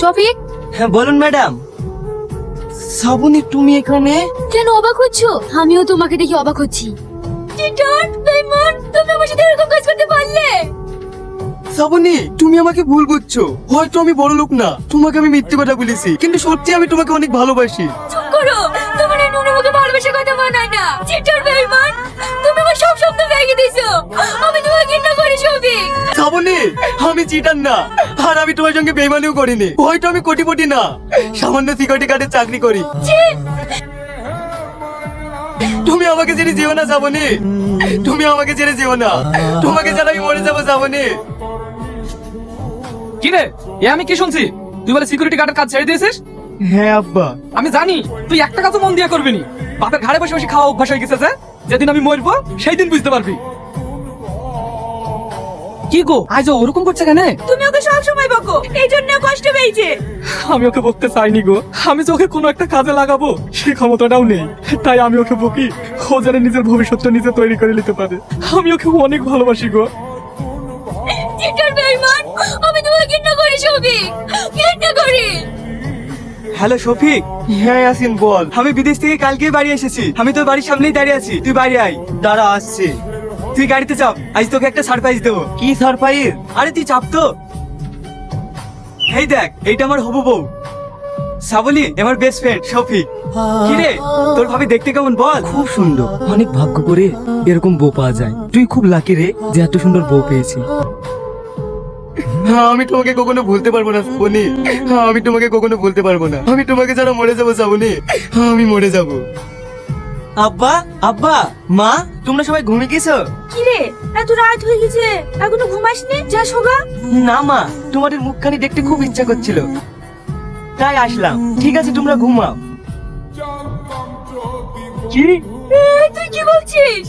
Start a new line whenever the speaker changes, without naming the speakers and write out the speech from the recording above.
শফিক,
হ্যাঁ বলুন ম্যাডাম। শ্রাবণী তুমি এখানে?
কেন অবাক হচ্ছো? আমিও তোমাকে দেখে অবাক হচ্ছি। টিটন, বেঈমান, তুমি আমার সাথে এরকম কাজ করতে পারলে?
শ্রাবণী তুমি আমাকে ভুল বুঝছো। হয়তো আমি বড় লোক না, তোমাকে আমি মিথ্যে কথা বলেছি, কিন্তু সত্যি আমি তোমাকে অনেক ভালোবাসি।
চুপ করো, তোমার এই নুনু মুখে ভালোবাসার কথা মানায় না। টিটন বেঈমান, তুমি আমার সব স্বপ্ন ভেঙে দিছো। আমি তোমাকে ঘৃণা করি শফিক।
শ্রাবণী আমি চিটার না, আর আমি তোমার সঙ্গে বেইমানিও করিনি। হয়তো আমি কোটিপতি না, সামান্য সিকিউরিটি গার্ডের চাকরি করি।
ছি!
তুমি আমাকে ছেড়ে যেও না শ্রাবণী, তুমি আমাকে ছেড়ে যেও না। তোমাকে ছাড়া আমি মরে যাবো শ্রাবণী।
কি রে, এ আমি কি শুনছি? তুই বলে সিকিউরিটি গার্ডের কাজ ছেড়ে দিয়েছিস?
হ্যাঁ আব্বা।
আমি জানি তুই একটা কাজও মন দিয়ে করবি নি। বাপের ঘাড়ে বসে বসে খাওয়া অভ্যাস হয়ে গেছে যে, যেদিন আমি মরবো সেই দিন বুঝতে পারবি। কি গো, আজ ও ওরকম করছে কেন?
তুমি ওকে সব সময় বকো, এই জন্য কষ্ট পেয়েছে।
আমি ওকে বকতে চাইনি গো, আমি যে ওকে কোনো একটা কাজে লাগাবো সেই ক্ষমতাটাও নেই। তাই আমি ওকে বকি, ও যেন নিজের ভবিষ্যৎটা নিজে তৈরি করে নিতে পারে। আমি ওকে অনেক ভালোবাসি গো।
টিটন বেঈমান, আমি তোমাকে ঘৃণা করি শফিক, ঘৃণা করি।
হ্যালো শফিক। হ্যাঁ ইয়াসিন বল। আমি বিদেশ থেকে কালকেই বাড়ি এসেছি, আমি তোর বাড়ির সামনেই দাঁড়িয়ে আছি, তুই বাড়ি আয়। দাঁড়া আসছে। তুই গাড়িতে চাপ, আজ তোকে একটা সারপ্রাইজ দেবো। কি সারপ্রাইজ? আরে তুই চাপ তো। এই দেখ, এইটা আমার হবু বউ শ্রাবণী, আমার বেস্ট ফ্রেন্ড শফিক। কি রে, তোর ভাবি দেখতে কেমন বল? খুব সুন্দর, অনেক ভাগ্য করে এরকম বউ পাওয়া যায়। তুই খুব লাকি রে যে এত সুন্দর বউ পেয়েছি। আমি তোমাকে কখনো ভুলতে পারবো না শ্রাবণী, আমি তোমাকে কখনো ভুলতে পারবো না। আমি তোমাকে ছাড়া মরে যাবো শ্রাবণী, আমি মরে যাবো। আব্বা, আব্বা, মা, তোমরা সবাই ঘুমিয়ে গেছো?
কি রে, এত রাত হয়ে গেছে, এখনো ঘুমাসনি? যা শোগা।
না মা, তোমাদের মুখখানি দেখতে খুব ইচ্ছা করছিল, তাই আসলাম। ঠিক আছে তোমরা ঘুমাও। কি?
তুই কি বলছিস?